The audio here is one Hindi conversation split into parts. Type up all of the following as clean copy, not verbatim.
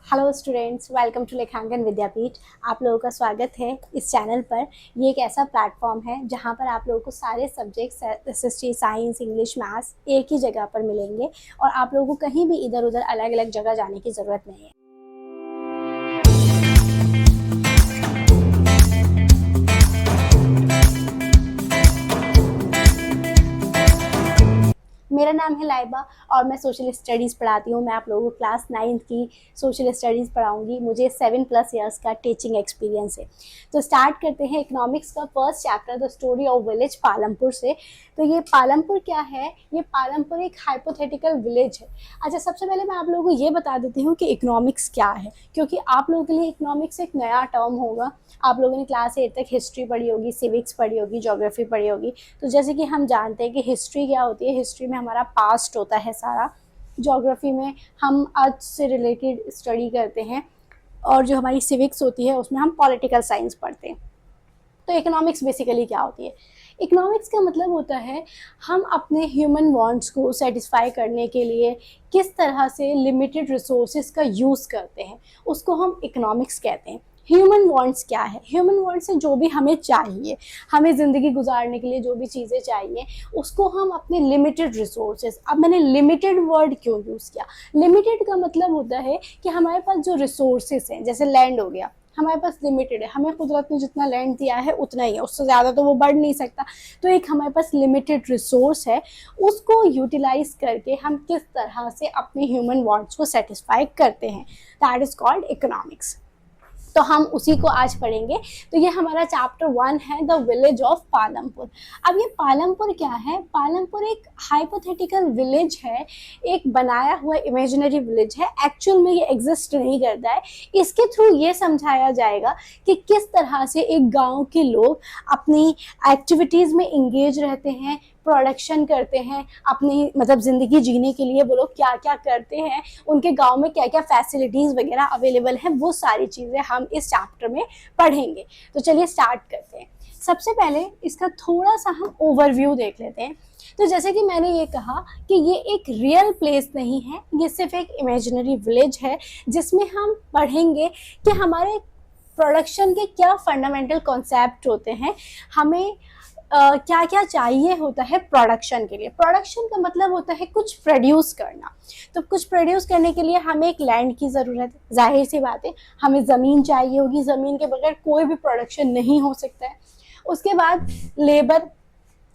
हेलो स्टूडेंट्स, वेलकम टू लेखांकन विद्यापीठ। आप लोगों का स्वागत है इस चैनल पर। ये एक ऐसा प्लेटफॉर्म है जहाँ पर आप लोगों को सारे subjects SST, science, English, maths एक ही जगह पर मिलेंगे और आप लोगों को कहीं भी इधर उधर अलग अलग जगह जाने की ज़रूरत नहीं है। मेरा नाम है लाइबा और मैं सोशल स्टडीज़ पढ़ाती हूँ। मैं आप लोगों को क्लास 9th की सोशल स्टडीज़ पढ़ाऊँगी। मुझे 7+ ईयर्स का टीचिंग एक्सपीरियंस है। तो स्टार्ट करते हैं इकोनॉमिक्स का first chapter, the story of village Palampur से। तो ये पालमपुर क्या है? ये पालमपुर एक हाइपोथेटिकल विलेज है। अच्छा, सबसे पहले मैं आप लोगों को ये बता देती हूँ कि इकोनॉमिक्स क्या है, क्योंकि आप लोगों के लिए इकोनॉमिक्स एक नया टर्म होगा। आप लोगों ने क्लास 8 तक हिस्ट्री पढ़ी होगी, सिविक्स पढ़ी होगी, ज्योग्राफी पढ़ी होगी। तो जैसे कि हम जानते हैं कि हिस्ट्री क्या होती है, हिस्ट्री में हमारा पास्ट होता है सारा। ज्योग्राफी में हम आज से रिलेटेड स्टडी करते हैं और जो हमारी सिविक्स होती है उसमें हम पॉलिटिकल साइंस पढ़ते हैं। तो इकोनॉमिक्स बेसिकली क्या होती है? इकोनॉमिक्स का मतलब होता है हम अपने ह्यूमन वांट्स को सेटिस्फाई करने के लिए किस तरह से लिमिटेड रिसोर्सेज का यूज़ करते हैं, उसको हम इकोनॉमिक्स कहते हैं। ह्यूमन वांट्स क्या है? ह्यूमन वांट्स से जो भी हमें चाहिए, हमें ज़िंदगी गुजारने के लिए जो भी चीज़ें चाहिए, उसको हम अपने लिमिटेड रिसोर्सेज। अब मैंने लिमिटेड वर्ड क्यों यूज़ किया? लिमिटेड का मतलब होता है कि हमारे पास जो रिसोर्सेज हैं, जैसे लैंड हो गया, हमारे पास लिमिटेड है, हमें कुदरत ने जितना लैंड दिया है उतना ही है, उससे ज़्यादा तो वो बढ़ नहीं सकता। तो एक हमारे पास लिमिटेड रिसोर्स है, उसको यूटिलाइज करके हम किस तरह से अपने ह्यूमन वांट्स को सेटिस्फाई करते हैं, दैट इज़ कॉल्ड इकोनॉमिक्स। तो हम उसी को आज पढ़ेंगे। तो ये हमारा चैप्टर 1 है, द विलेज ऑफ पालमपुर। अब ये पालमपुर क्या है? पालमपुर एक हाइपोथेटिकल विलेज है, एक बनाया हुआ इमेजिनरी विलेज है। एक्चुअल में ये एग्जिस्ट नहीं करता है। इसके थ्रू ये समझाया जाएगा कि किस तरह से एक गांव के लोग अपनी एक्टिविटीज़ में इंगेज रहते हैं, प्रोडक्शन करते हैं, अपनी मतलब ज़िंदगी जीने के लिए वो लोग क्या क्या करते हैं, उनके गांव में क्या क्या फैसिलिटीज़ वगैरह अवेलेबल हैं, वो सारी चीज़ें हम इस चैप्टर में पढ़ेंगे। तो चलिए स्टार्ट करते हैं। सबसे पहले इसका थोड़ा सा हम ओवरव्यू देख लेते हैं। तो जैसे कि मैंने ये कहा कि ये एक रियल प्लेस नहीं है, ये सिर्फ एक इमेजिनरी विलेज है जिसमें हम पढ़ेंगे कि हमारे प्रोडक्शन के क्या फंडामेंटल कॉन्सेप्ट होते हैं, हमें क्या क्या चाहिए होता है प्रोडक्शन के लिए। प्रोडक्शन का मतलब होता है कुछ प्रोड्यूस करना। तो कुछ प्रोड्यूस करने के लिए हमें एक लैंड की ज़रूरत है, जाहिर सी बात है, हमें ज़मीन चाहिए होगी, ज़मीन के बगैर कोई भी प्रोडक्शन नहीं हो सकता है। उसके बाद लेबर।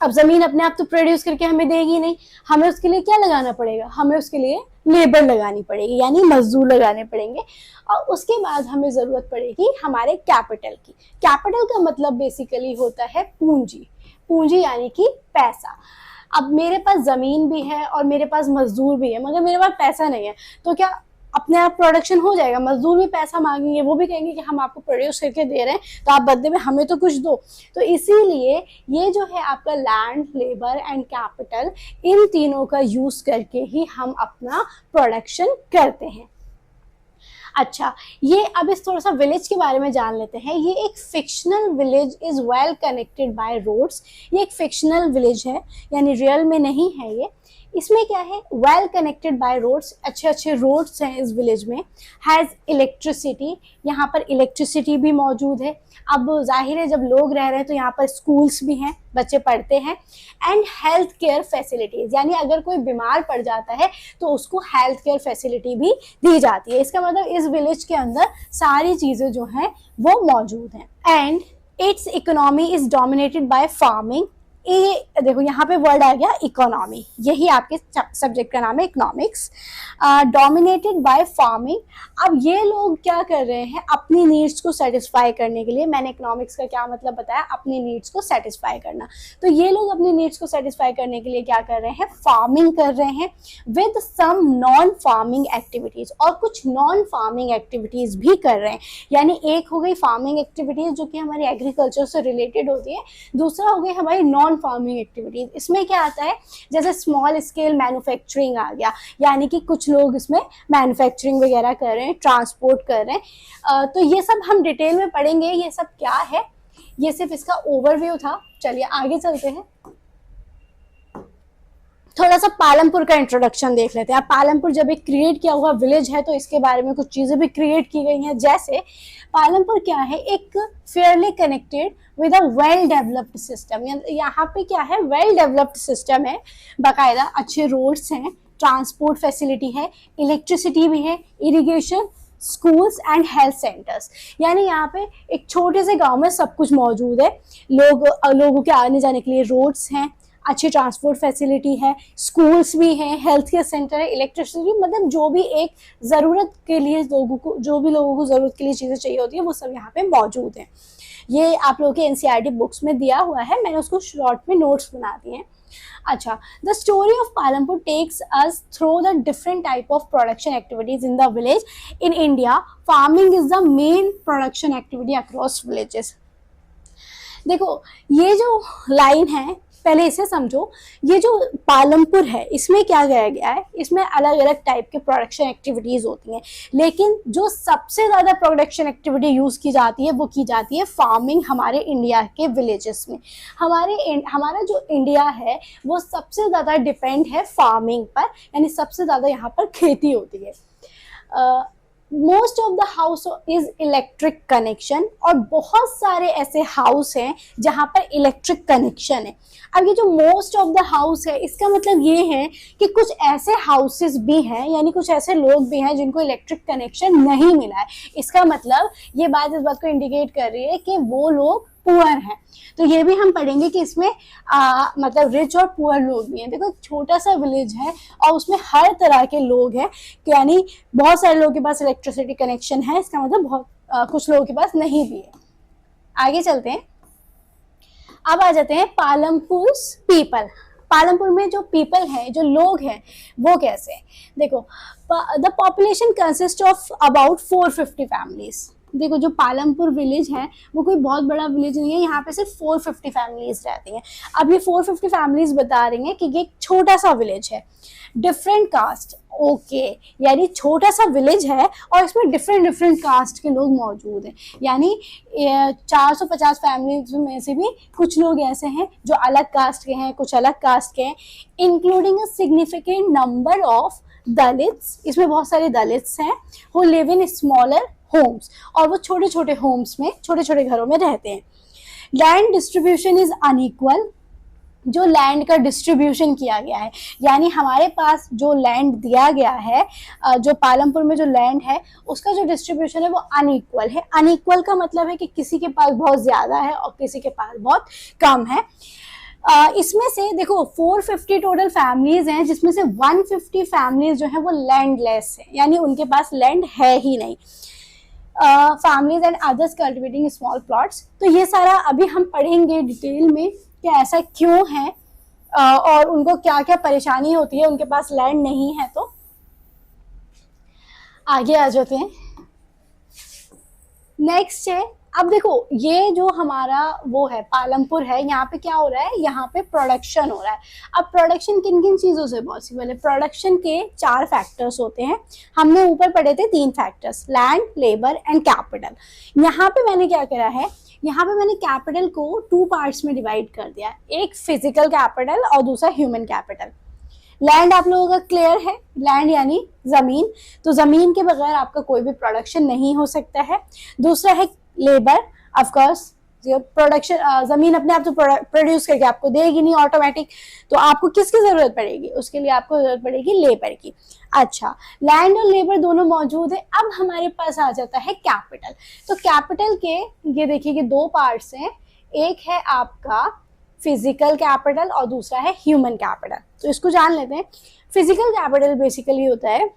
अब ज़मीन अपने आप तो प्रोड्यूस करके हमें देगी नहीं, हमें उसके लिए क्या लगाना पड़ेगा? हमें उसके लिए लेबर लगानी पड़ेगी, यानी मजदूर लगाने पड़ेंगे। और उसके बाद हमें ज़रूरत पड़ेगी हमारे कैपिटल की। कैपिटल का मतलब बेसिकली होता है पूंजी। पूंजी यानी कि पैसा। अब मेरे पास ज़मीन भी है और मेरे पास मजदूर भी है, मगर मेरे पास पैसा नहीं है, तो क्या अपने आप प्रोडक्शन हो जाएगा? मजदूर भी पैसा मांगेंगे, वो भी कहेंगे कि हम आपको प्रोड्यूस करके दे रहे हैं तो आप बदले में हमें तो कुछ दो। तो इसीलिए ये जो है आपका लैंड, लेबर एंड कैपिटल, इन तीनों का यूज करके ही हम अपना प्रोडक्शन करते हैं। अच्छा, ये अब इस थोड़ा सा विलेज के बारे में जान लेते हैं। ये एक fictional village is well connected by roads. ये एक फिक्शनल विलेज है, यानी रियल में नहीं है ये। इसमें क्या है? वेल कनेक्टेड बाय रोड्स, अच्छे अच्छे रोड्स हैं इस विलेज में। हैज़ इलेक्ट्रिसिटी, यहाँ पर इलेक्ट्रिसिटी भी मौजूद है। अब जाहिर है जब लोग रह रहे हैं तो यहाँ पर स्कूल्स भी हैं, बच्चे पढ़ते हैं। एंड हेल्थ केयर फैसिलिटीज़, यानी अगर कोई बीमार पड़ जाता है तो उसको हेल्थ केयर फैसिलिटी भी दी जाती है। इसका मतलब इस विलेज के अंदर सारी चीज़ें जो हैं वो मौजूद हैं। And it's economy is dominated by farming. ये देखो यहाँ पे वर्ड आ गया इकोनॉमी, यही आपके सब्जेक्ट का नाम है इकोनॉमिक्स। Dominated by farming. अब ये लोग क्या कर रहे हैं? अपनी नीड्स को सेटिस्फाई करने के लिए, मैंने इकोनॉमिक्स का क्या मतलब बताया, अपनी नीड्स को सेटिस्फाई करना। तो ये लोग अपनी नीड्स को सेटिस्फाई करने के लिए क्या कर रहे हैं? फार्मिंग कर रहे हैं with some non farming activities, और कुछ नॉन फार्मिंग एक्टिविटीज भी कर रहे हैं। यानी एक हो गई फार्मिंग एक्टिविटीज जो कि हमारी एग्रीकल्चर से रिलेटेड होती है, दूसरा हो गई हमारी नॉन फार्मिंग एक्टिविटीज। इसमें क्या आता है? जैसे स्मॉल स्केल मैन्युफैक्चरिंग आ गया, यानी कि कुछ लोग इसमें मैन्युफैक्चरिंग वगैरह कर रहे हैं, ट्रांसपोर्ट कर रहे हैं। तो ये सब हम डिटेल में पढ़ेंगे ये सब क्या है। ये सिर्फ इसका ओवरव्यू था। चलिए आगे चलते हैं। थोड़ा सा पालमपुर का इंट्रोडक्शन देख लेते हैं। पालमपुर जब एक क्रिएट किया हुआ विलेज है तो इसके बारे में कुछ चीज़ें भी क्रिएट की गई हैं। जैसे पालमपुर क्या है, एक Fairlie connected with a well developed system. यहाँ पे क्या है, वेल डेवलप्ड सिस्टम है, बाकायदा अच्छे रोड्स हैं, ट्रांसपोर्ट फैसिलिटी है, इलेक्ट्रिसिटी भी है, irrigation, schools and health centres. यानी यहाँ पे एक छोटे से गांव में सब कुछ मौजूद है। लोगों के आने जाने के लिए रोड्स हैं, अच्छी ट्रांसपोर्ट फैसिलिटी है, स्कूल्स भी हैं, हेल्थ केयर सेंटर है, इलेक्ट्रिसिटी, मतलब जो भी एक ज़रूरत के लिए लोगों को ज़रूरत के लिए चीज़ें चाहिए होती है वो सब यहाँ पे मौजूद हैं। ये आप लोगों के एनसीईआरटी बुक्स में दिया हुआ है, मैंने उसको शॉर्ट में नोट्स बना दिए हैं। अच्छा, the story of Palampur takes us through the different type of production activities in the village. In India farming is the main production activity across villages. देखो ये जो लाइन है, पहले इसे समझो। ये जो पालमपुर है इसमें क्या किया गया है, इसमें अलग अलग टाइप के प्रोडक्शन एक्टिविटीज़ होती हैं, लेकिन जो सबसे ज़्यादा प्रोडक्शन एक्टिविटी यूज़ की जाती है वो की जाती है फार्मिंग हमारे इंडिया के विलेजेस में। हमारा जो इंडिया है वो सबसे ज़्यादा डिपेंड है फार्मिंग पर, यानी सबसे ज़्यादा यहाँ पर खेती होती है। Most of the house is electric connection, और बहुत सारे ऐसे हाउस हैं जहाँ पर इलेक्ट्रिक कनेक्शन है। अब ये जो मोस्ट ऑफ द हाउस है इसका मतलब ये है कि कुछ ऐसे हाउसेस भी हैं, यानी कुछ ऐसे लोग भी हैं जिनको इलेक्ट्रिक कनेक्शन नहीं मिला है। इसका मतलब ये बात इस बात को इंडिकेट कर रही है कि वो लोग पुअर हैं। तो ये भी हम पढ़ेंगे कि इसमें मतलब रिच और पुअर लोग भी हैं। देखो छोटा सा विलेज है और उसमें हर तरह के लोग हैं, यानी बहुत सारे लोगों के पास इलेक्ट्रिसिटी कनेक्शन है, इसका मतलब बहुत कुछ लोगों के पास नहीं भी है। आगे चलते हैं, अब आ जाते हैं पालमपुर पीपल। पालमपुर में जो पीपल हैं, जो लोग हैं, वो कैसे हैं। देखो the population consist of about 450 families. देखो जो पालमपुर विलेज है वो कोई बहुत बड़ा विलेज नहीं है, यहाँ पे सिर्फ 450 फैमिलीज रहती हैं। अब ये 450 फैमिलीज बता रही हैं कि ये एक छोटा सा विलेज है, डिफरेंट कास्ट, ओके, यानी छोटा सा विलेज है और इसमें डिफरेंट कास्ट के लोग मौजूद हैं। यानी 450 फैमिलीज में से भी कुछ लोग ऐसे हैं जो अलग कास्ट के हैं, कुछ अलग कास्ट के हैं, including a significant number of Dalits. इसमें बहुत सारे दलित्स हैं who live in smaller homes, और वो छोटे छोटे होम्स में, छोटे छोटे घरों में रहते हैं। Land distribution is unequal. जो लैंड का डिस्ट्रीब्यूशन किया गया है, यानी हमारे पास जो लैंड दिया गया है, जो पालमपुर में जो लैंड है उसका जो डिस्ट्रीब्यूशन है वो अनइक्वल है। अनइक्वल का मतलब है कि किसी के पास बहुत ज़्यादा है और किसी के पास बहुत कम है। इसमें से देखो 450 टोटल फैमिलीज हैं, जिसमें से 150 फैमिलीज जो है वो लैंडलेस है, यानी उनके पास लैंड है ही नहीं। Families and others cultivating small plots. तो ये सारा अभी हम पढ़ेंगे डिटेल में कि ऐसा क्यों है और उनको क्या क्या परेशानी होती है, उनके पास लैंड नहीं है। तो आगे आ जाते हैं। नेक्स्ट है, अब देखो ये जो हमारा वो है पालमपुर है, यहाँ पे क्या हो रहा है, यहाँ पे प्रोडक्शन हो रहा है। अब प्रोडक्शन किन किन चीज़ों से पॉसिबल है। प्रोडक्शन के 4 फैक्टर्स होते हैं, हमने ऊपर पढ़े थे 3 factors, land, labour and capital. यहाँ पे मैंने क्या करा है, यहाँ पे मैंने कैपिटल को 2 पार्ट्स में डिवाइड कर दिया, एक फिजिकल कैपिटल और दूसरा ह्यूमन कैपिटल। लैंड आप लोगों का क्लियर है, लैंड यानी ज़मीन, तो ज़मीन के बगैर आपका कोई भी प्रोडक्शन नहीं हो सकता है। दूसरा है लेबर, ऑफ कोर्स प्रोडक्शन, ज़मीन अपने आप तो प्रोड्यूस करके आपको देगी नहीं ऑटोमेटिक, तो आपको किसकी ज़रूरत पड़ेगी, उसके लिए आपको ज़रूरत पड़ेगी लेबर की। अच्छा, लैंड और लेबर दोनों मौजूद है। अब हमारे पास आ जाता है कैपिटल। तो कैपिटल के ये देखिए कि 2 पार्ट्स हैं, एक है आपका फिजिकल कैपिटल और दूसरा है ह्यूमन कैपिटल। तो इसको जान लेते हैं। फिजिकल कैपिटल बेसिकली होता है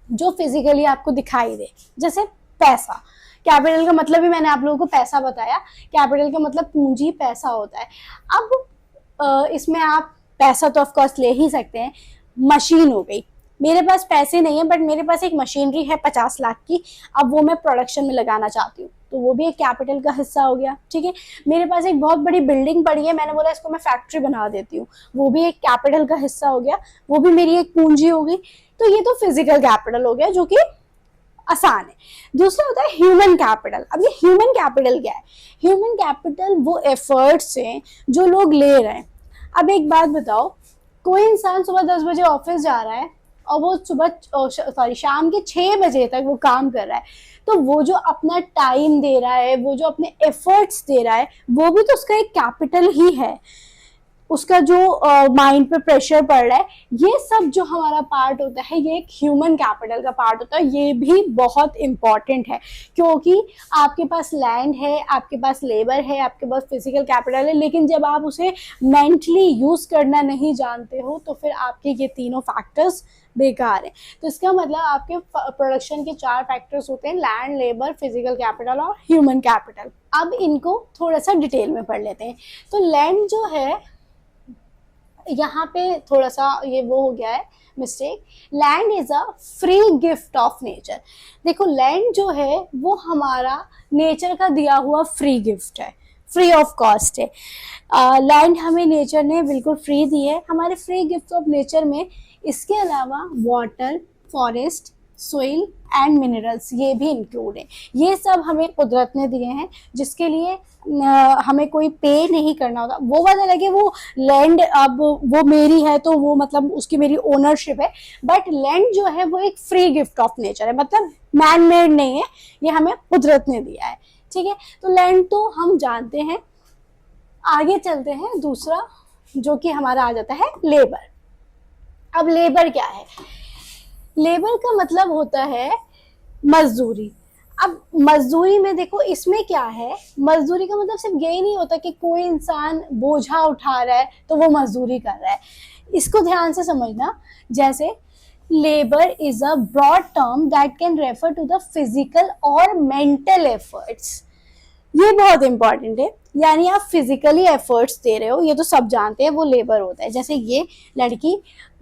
जो फिजिकली आपको दिखाई दे, जैसे पैसा। कैपिटल का मतलब भी मैंने आप लोगों को पैसा बताया, कैपिटल का मतलब पूंजी, पैसा होता है। अब इसमें आप पैसा तो ऑफ कोर्स ले ही सकते हैं। मशीन हो गई, मेरे पास पैसे नहीं है बट मेरे पास एक मशीनरी है 50 लाख की, अब वो मैं प्रोडक्शन में लगाना चाहती हूँ, तो वो भी एक कैपिटल का हिस्सा हो गया। ठीक है, मेरे पास एक बहुत बड़ी बिल्डिंग पड़ी है, मैंने बोला इसको मैं फैक्ट्री बना देती हूँ, वो भी एक कैपिटल का हिस्सा हो गया, वो भी मेरी एक पूंजी हो गई। तो ये तो फिजिकल कैपिटल हो गया जो कि आसान है। दूसरा होता है ह्यूमन कैपिटल। अब ये ह्यूमन कैपिटल क्या है, ह्यूमन कैपिटल वो एफर्ट्स हैं जो लोग ले रहे हैं। अब एक बात बताओ, कोई इंसान सुबह 10 बजे ऑफिस जा रहा है और वो सुबह शाम के 6 बजे तक वो काम कर रहा है, तो वो जो अपना टाइम दे रहा है, वो जो अपने एफर्ट्स दे रहा है, वो भी तो उसका एक कैपिटल ही है। उसका जो माइंड पे प्रेशर पड़ रहा है, ये सब जो हमारा पार्ट होता है, ये एक ह्यूमन कैपिटल का पार्ट होता है। ये भी बहुत इंपॉर्टेंट है, क्योंकि आपके पास लैंड है, आपके पास लेबर है, आपके पास फिजिकल कैपिटल है, लेकिन जब आप उसे मेंटली यूज करना नहीं जानते हो तो फिर आपके ये तीनों फैक्टर्स बेकार है। तो इसका मतलब आपके प्रोडक्शन के 4 फैक्टर्स होते हैं, लैंड, लेबर, फिजिकल कैपिटल और ह्यूमन कैपिटल। अब इनको थोड़ा सा डिटेल में पढ़ लेते हैं। तो लैंड जो है, यहाँ पे थोड़ा सा ये वो हो गया है mistake. Land is a free gift of nature. देखो, लैंड जो है वो हमारा नेचर का दिया हुआ फ्री गिफ्ट है, फ्री ऑफ कॉस्ट है। लैंड हमें नेचर ने बिल्कुल फ्री दी है। हमारे फ्री गिफ्ट ऑफ नेचर में इसके अलावा water, forest, soil and minerals ये भी इंक्लूड है। ये सब हमें कुदरत ने दिए हैं, जिसके लिए हमें कोई पे नहीं करना होता। वो बात अलग है, वो लैंड अब वो मेरी है तो वो मतलब उसकी मेरी ओनरशिप है, बट लैंड जो है वो एक फ्री गिफ्ट ऑफ नेचर है, मतलब मैन मेड नहीं है, ये हमें कुदरत ने दिया है। ठीक है, तो लैंड तो हम जानते हैं। आगे चलते हैं, दूसरा जो कि हमारा आ जाता है लेबर। अब लेबर क्या है? लेबर का मतलब होता है मजदूरी। अब मजदूरी में देखो, इसमें क्या है, मजदूरी का मतलब सिर्फ यही नहीं होता कि कोई इंसान बोझा उठा रहा है तो वो मजदूरी कर रहा है। इसको ध्यान से समझना। जैसे labour is a broad term that can refer to the physical और मेंटल एफर्ट्स। ये बहुत इंपॉर्टेंट है, यानी आप फिजिकली एफर्ट्स दे रहे हो, ये तो सब जानते हैं, वो लेबर होता है। जैसे ये लड़की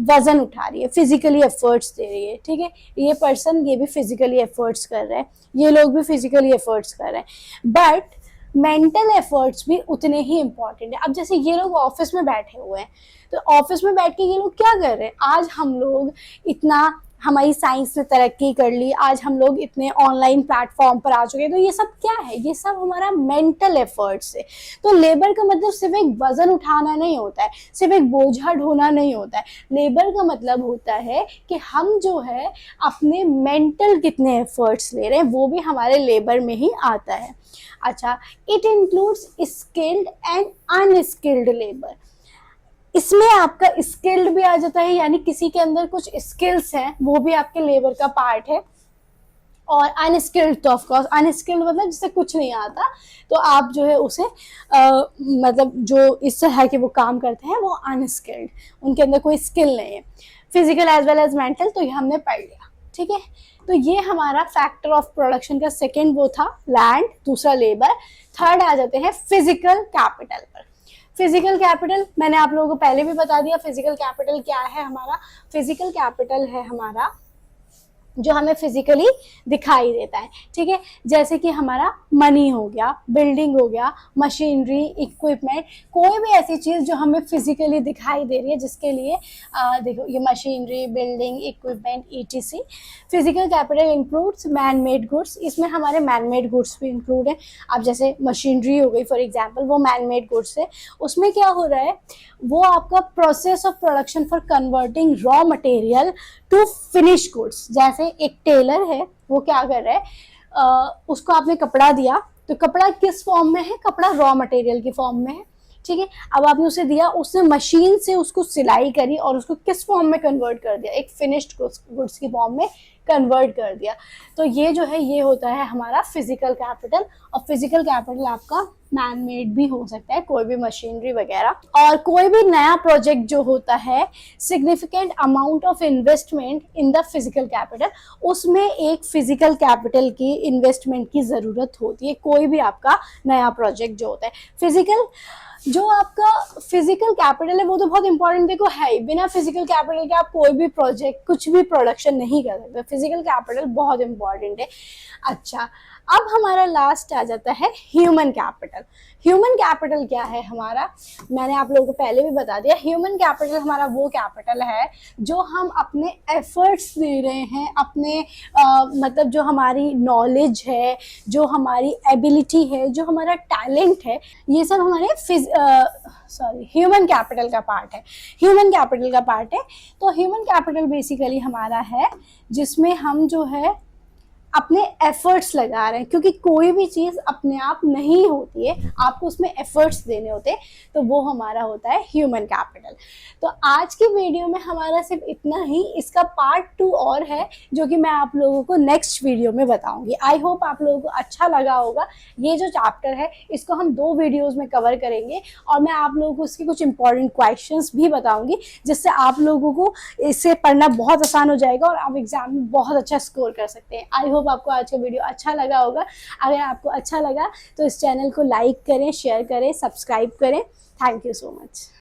वजन उठा रही है, फिजिकली एफर्ट्स दे रही है, ठीक है। ये पर्सन, ये भी फिजिकली एफर्ट्स कर रहा है, ये लोग भी फिजिकली एफर्ट्स कर रहे हैं, बट मेंटल एफर्ट्स भी उतने ही इंपॉर्टेंट है। अब जैसे ये लोग ऑफिस में बैठे हुए हैं, तो ऑफिस में बैठ के ये लोग क्या कर रहे हैं? आज हम लोग इतना, हमारी साइंस ने तरक्की कर ली, आज हम लोग इतने ऑनलाइन प्लेटफॉर्म पर आ चुके हैं, तो ये सब क्या है? ये सब हमारा मेंटल एफर्ट्स है। तो लेबर का मतलब सिर्फ एक वजन उठाना नहीं होता है, सिर्फ एक बोझा ढोना नहीं होता है। लेबर का मतलब होता है कि हम जो है अपने मेंटल कितने एफर्ट्स ले रहे हैं, वो भी हमारे लेबर में ही आता है। अच्छा, it includes skilled and unskilled labour. इसमें आपका स्किल्ड भी आ जाता है, यानी किसी के अंदर कुछ स्किल्स हैं, वो भी आपके लेबर का पार्ट है। और अनस्किल्ड तो ऑफ कोर्स, अनस्किल्ड मतलब जिसे कुछ नहीं आता, तो आप जो है उसे मतलब जो इस तरह के वो काम करते हैं वो अनस्किल्ड, उनके अंदर कोई स्किल नहीं है। Physical as well as mental, तो ये हमने पढ़ लिया। ठीक है, तो ये हमारा फैक्टर ऑफ प्रोडक्शन का सेकेंड वो था लैंड, दूसरा लेबर। थर्ड आ जाते हैं फिजिकल कैपिटल पर। फिजिकल कैपिटल मैंने आप लोगों को पहले भी बता दिया। फिजिकल कैपिटल क्या है हमारा? फिजिकल कैपिटल है हमारा जो हमें फिजिकली दिखाई देता है। ठीक है, जैसे कि हमारा मनी हो गया, बिल्डिंग हो गया, मशीनरी, इक्विपमेंट, कोई भी ऐसी चीज़ जो हमें फिजिकली दिखाई दे रही है, जिसके लिए देखो ये machinery, building, equipment, ETC. Physical capital includes man made goods. इसमें हमारे मैन मेड गुड्स भी इंक्लूड है। अब जैसे मशीनरी हो गई फॉर एग्जाम्पल, वो मैन मेड गुड्स है। उसमें क्या हो रहा है, वो आपका process of production for converting raw material to finish goods. जैसे एक टेलर है, वो क्या कर रहा है, उसको आपने कपड़ा दिया, तो कपड़ा किस फॉर्म में है? कपड़ा रॉ मटेरियल की फॉर्म में है। ठीक है, अब आपने उसे दिया, उसने मशीन से उसको सिलाई करी और उसको किस फॉर्म में कन्वर्ट कर दिया? एक फिनिश्ड गुड्स की फॉर्म में कन्वर्ट कर दिया। तो ये जो है, ये होता है हमारा फिजिकल कैपिटल। और फिजिकल कैपिटल आपका मैन मेड भी हो सकता है, कोई भी मशीनरी वगैरह। और कोई भी नया प्रोजेक्ट जो होता है, significant amount of investment in the physical capital, उसमें एक फिजिकल कैपिटल की इन्वेस्टमेंट की ज़रूरत होती है। कोई भी आपका नया प्रोजेक्ट जो होता है, फिजिकल जो आपका फिजिकल कैपिटल है वो तो बहुत इंपॉर्टेंट देखो है ही। बिना फिजिकल कैपिटल के आप कोई भी प्रोजेक्ट, कुछ भी प्रोडक्शन नहीं कर सकते। फिजिकल कैपिटल बहुत इंपॉर्टेंट है। अच्छा, अब हमारा लास्ट आ जाता है ह्यूमन कैपिटल। ह्यूमन कैपिटल क्या है हमारा, मैंने आप लोगों को पहले भी बता दिया। ह्यूमन कैपिटल हमारा वो कैपिटल है जो हम अपने एफर्ट्स दे रहे हैं, अपने मतलब जो हमारी नॉलेज है, जो हमारी एबिलिटी है, जो हमारा टैलेंट है, ये सब हमारे ह्यूमन कैपिटल का पार्ट है। ह्यूमन कैपिटल का पार्ट है। तो ह्यूमन कैपिटल बेसिकली हमारा है जिसमें हम जो है अपने एफर्ट्स लगा रहे हैं, क्योंकि कोई भी चीज़ अपने आप नहीं होती है, आपको उसमें एफर्ट्स देने होते हैं, तो वो हमारा होता है ह्यूमन कैपिटल। तो आज की वीडियो में हमारा सिर्फ इतना ही, इसका पार्ट 2 और है जो कि मैं आप लोगों को नेक्स्ट वीडियो में बताऊंगी। आई होप आप लोगों को अच्छा लगा होगा। ये जो चैप्टर है इसको हम 2 वीडियोज़ में कवर करेंगे और मैं आप लोगों को उसके कुछ इंपॉर्टेंट क्वेश्चंस भी बताऊंगी, जिससे आप लोगों को इससे पढ़ना बहुत आसान हो जाएगा और आप एग्जाम में बहुत अच्छा स्कोर कर सकते हैं। आई होप आपको आज का वीडियो अच्छा लगा होगा। अगर आपको अच्छा लगा तो इस चैनल को लाइक करें, शेयर करें, सब्सक्राइब करें। Thank you so much.